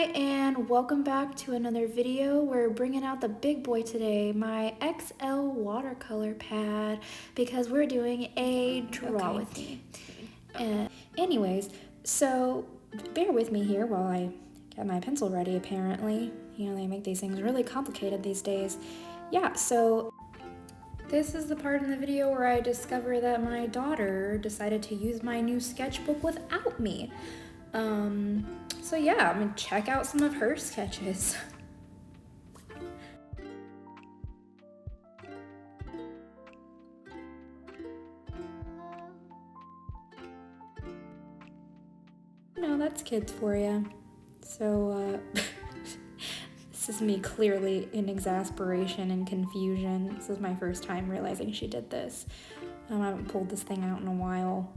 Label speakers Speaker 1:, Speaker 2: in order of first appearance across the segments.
Speaker 1: and welcome back to another video. We're bringing out the big boy today, my XL watercolor pad, because we're doing a draw with me. Anyways, so bear with me here while I get my pencil ready. Apparently, you know, they make these things really complicated these days. Yeah, so this is the part in the video where I discover that my daughter decided to use my new sketchbook without me. So yeah, I'm gonna check out some of her sketches. No, that's kids for you. So, this is me clearly in exasperation and confusion. This is my first time realizing she did this. I haven't pulled this thing out in a while.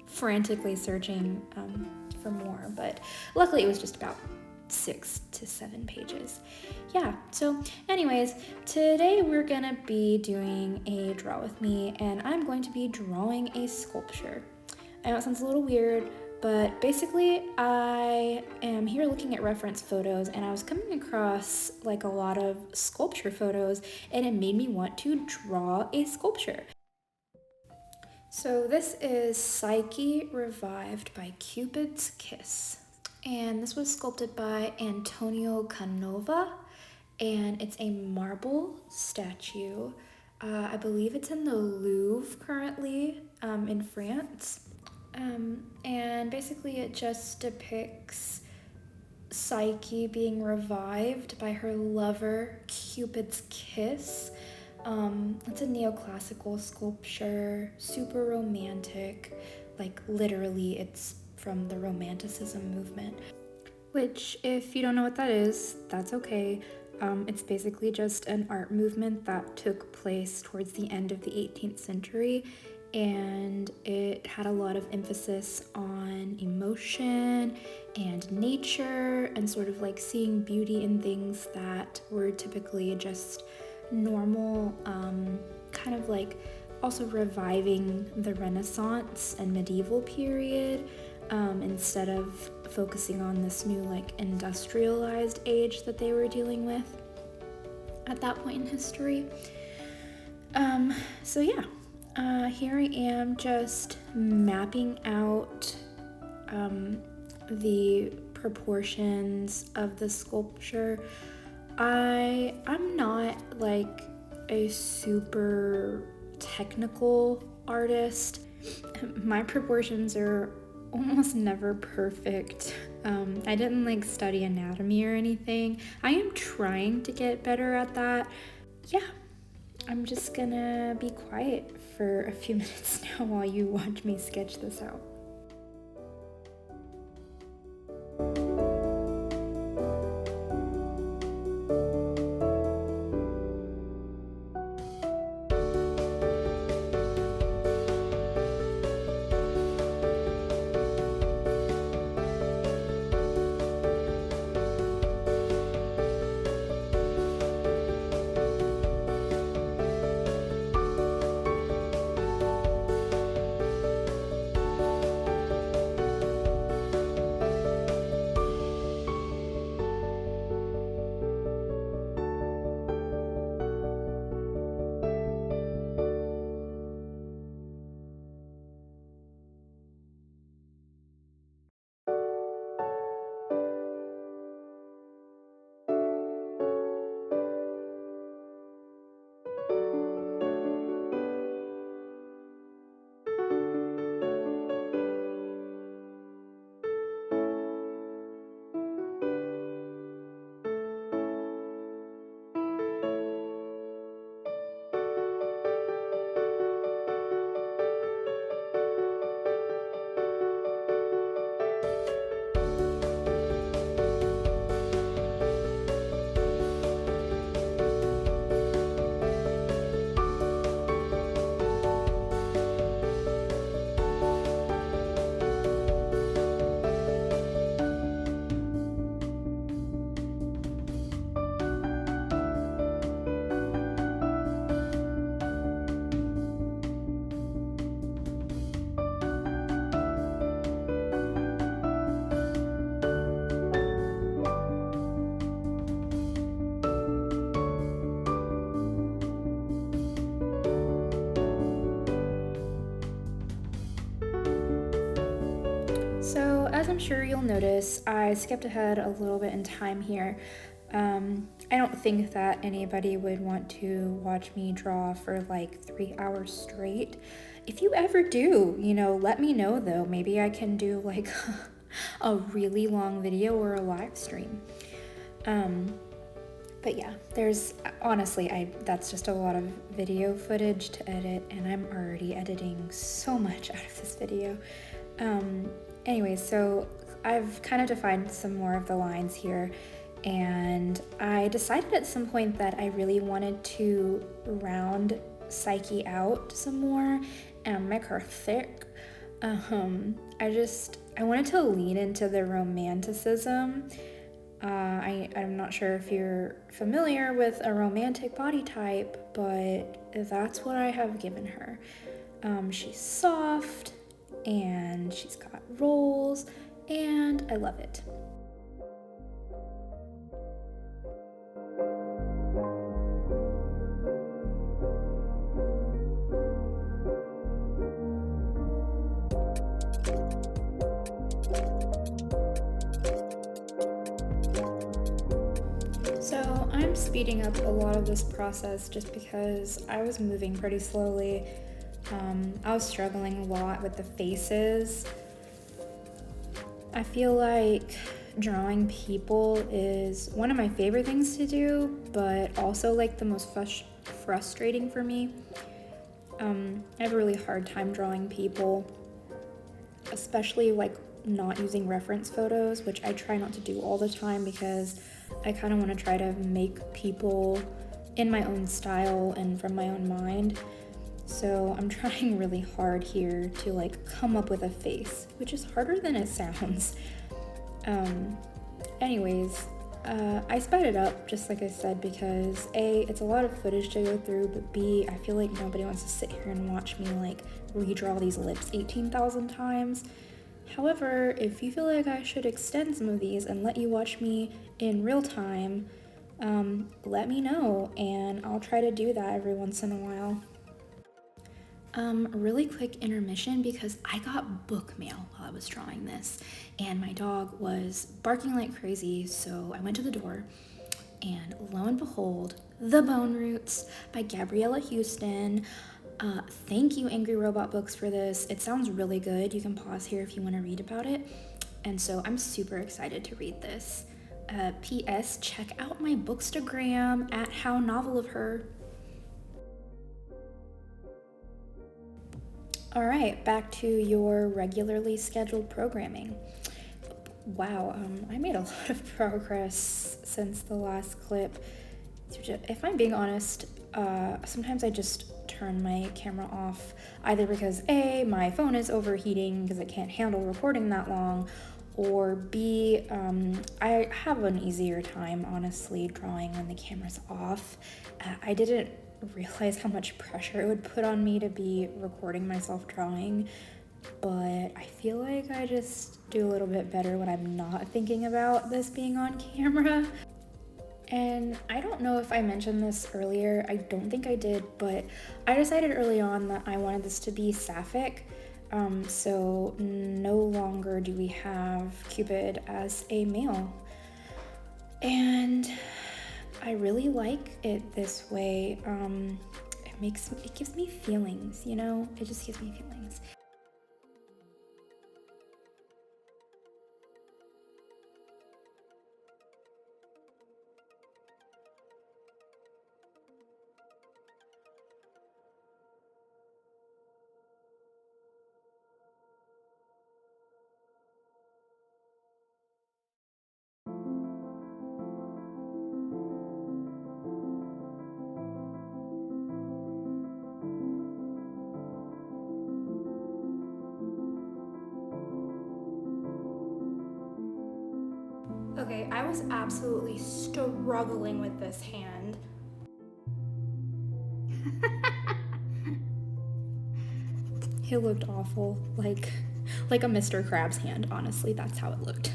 Speaker 1: Frantically searching for more, but luckily it was just about 6 to 7 pages. Yeah, so anyways, today we're gonna be doing a draw with me, and I'm going to be drawing a sculpture. I know it sounds a little weird, but basically I am here looking at reference photos, and I was coming across like a lot of sculpture photos, and it made me want to draw a sculpture. So this is Psyche Revived by Cupid's Kiss. And this was sculpted by Antonio Canova, and it's a marble statue. I believe it's in the Louvre currently in France. And basically it just depicts Psyche being revived by her lover, Cupid's kiss. It's a neoclassical sculpture, super romantic, like literally it's from the Romanticism movement, which if you don't know what that is, that's okay. It's basically just an art movement that took place towards the end of the 18th century, and it had a lot of emphasis on emotion and nature and sort of like seeing beauty in things that were typically just normal, kind of like also reviving the Renaissance and medieval period, instead of focusing on this new like industrialized age that they were dealing with at that point in history. So yeah, here I am just mapping out the proportions of the sculpture. I'm not like a super technical artist. My proportions are almost never perfect. I didn't like study anatomy or anything. I am trying to get better at that. Yeah, I'm just gonna be quiet for a few minutes now while you watch me sketch this out. So as I'm sure you'll notice, I skipped ahead a little bit in time here. I don't think that anybody would want to watch me draw for like 3 hours straight. If you ever do, let me know though. Maybe I can do like a really long video or a live stream. But yeah, that's just a lot of video footage to edit, and I'm already editing so much out of this video. Anyway, so I've kind of defined some more of the lines here, and I decided at some point that I really wanted to round Psyche out some more and make her thick. I wanted to lean into the romanticism. I'm not sure if you're familiar with a romantic body type, but that's what I have given her. She's soft, and she's got rolls, and I love it. So I'm speeding up a lot of this process just because I was moving pretty slowly. I was struggling a lot with the faces. I feel like drawing people is one of my favorite things to do, but also like the most frustrating for me. I have a really hard time drawing people, especially like not using reference photos, which I try not to do all the time because I kind of want to try to make people in my own style and from my own mind. So I'm trying really hard here to like come up with a face, which is harder than it sounds. I sped it up, just like I said, because A, it's a lot of footage to go through, but B, I feel like nobody wants to sit here and watch me like redraw these lips 18,000 times. However, if you feel like I should extend some of these and let you watch me in real time, let me know, and I'll try to do that every once in a while. Really quick intermission because I got book mail while I was drawing this, and my dog was barking like crazy, so I went to the door, and lo and behold, The Bone Roots by Gabriella Houston. Thank you, Angry Robot Books, for this. It sounds really good. You can pause here if you want to read about it. And so I'm super excited to read this. P.S. Check out my Bookstagram at How Novel of Her. All right, back to your regularly scheduled programming. Wow, I made a lot of progress since the last clip. If I'm being honest, sometimes I just turn my camera off, either because A, my phone is overheating because it can't handle recording that long, or B, I have an easier time, honestly, drawing when the camera's off. I didn't realize how much pressure it would put on me to be recording myself drawing, but I feel like I just do a little bit better when I'm not thinking about this being on camera. And I don't know if I mentioned this earlier, I don't think I did, but I decided early on that I wanted this to be sapphic, so no longer do we have Cupid as a male. And I really like it this way. It gives me feelings, it just gives me feelings. Okay, I was absolutely struggling with this hand. It looked awful, like a Mr. Krabs hand, honestly, that's how it looked.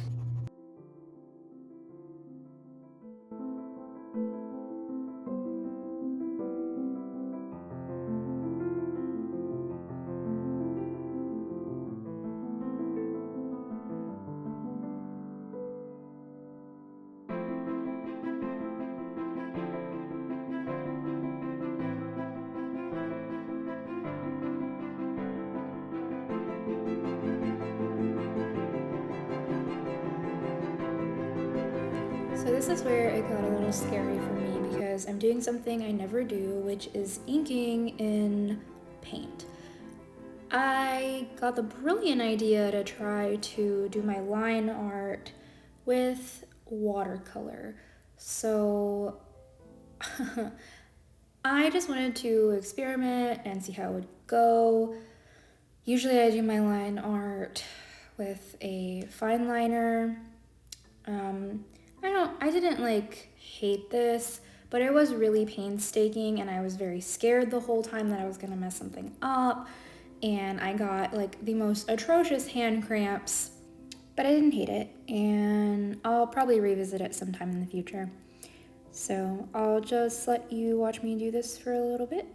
Speaker 1: So this is where it got a little scary for me because I'm doing something I never do, which is inking in paint. I got the brilliant idea to try to do my line art with watercolor. So I just wanted to experiment and see how it would go. Usually I do my line art with a fine liner. I didn't like hate this, but it was really painstaking and I was very scared the whole time that I was gonna mess something up, and I got like the most atrocious hand cramps, but I didn't hate it, and I'll probably revisit it sometime in the future. So I'll just let you watch me do this for a little bit.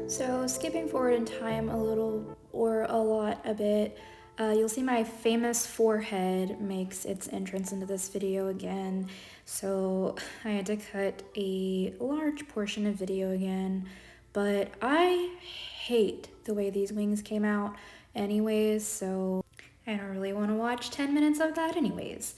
Speaker 1: So skipping forward in time a little or a lot a bit, you'll see my famous forehead makes its entrance into this video again. So I had to cut a large portion of video again, but I hate the way these wings came out anyways, so I don't really want to watch 10 minutes of that anyways.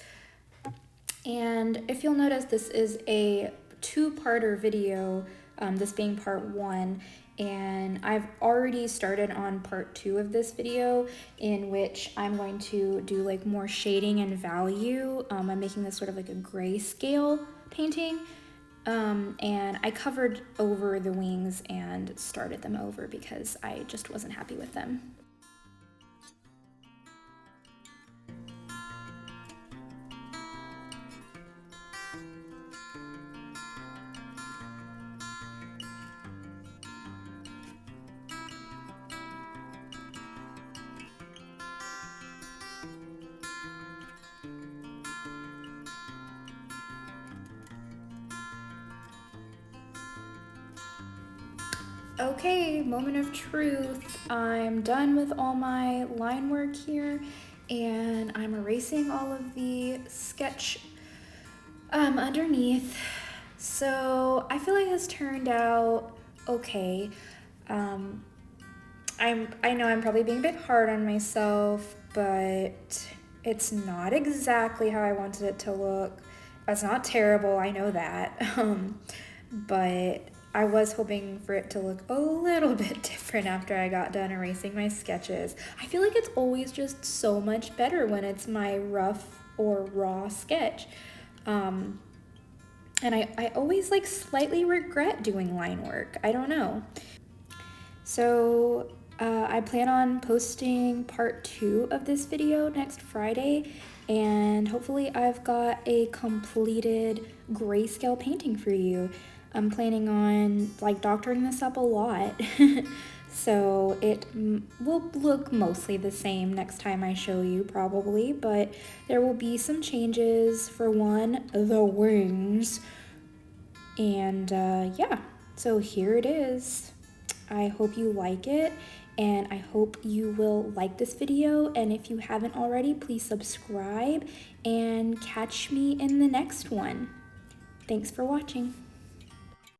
Speaker 1: And if you'll notice, this is a two-parter video, this being part 1, and I've already started on part 2 of this video, in which I'm going to do like more shading and value. I'm making this sort of like a grayscale painting, and I covered over the wings and started them over because I just wasn't happy with them. Okay, moment of truth. I'm done with all my line work here, and I'm erasing all of the sketch underneath. So I feel like this turned out okay. I know I'm probably being a bit hard on myself, but it's not exactly how I wanted it to look. It's not terrible, I know that. But I was hoping for it to look a little bit different after I got done erasing my sketches. I feel like it's always just so much better when it's my rough or raw sketch. And I always like slightly regret doing line work. I don't know. So I plan on posting part 2 of this video next Friday, and hopefully I've got a completed grayscale painting for you. I'm planning on like doctoring this up a lot, so it will look mostly the same next time I show you probably, but there will be some changes. For one, the wings, and yeah, so here it is. I hope you like it, and I hope you will like this video, and if you haven't already, please subscribe and catch me in the next one. Thanks for watching.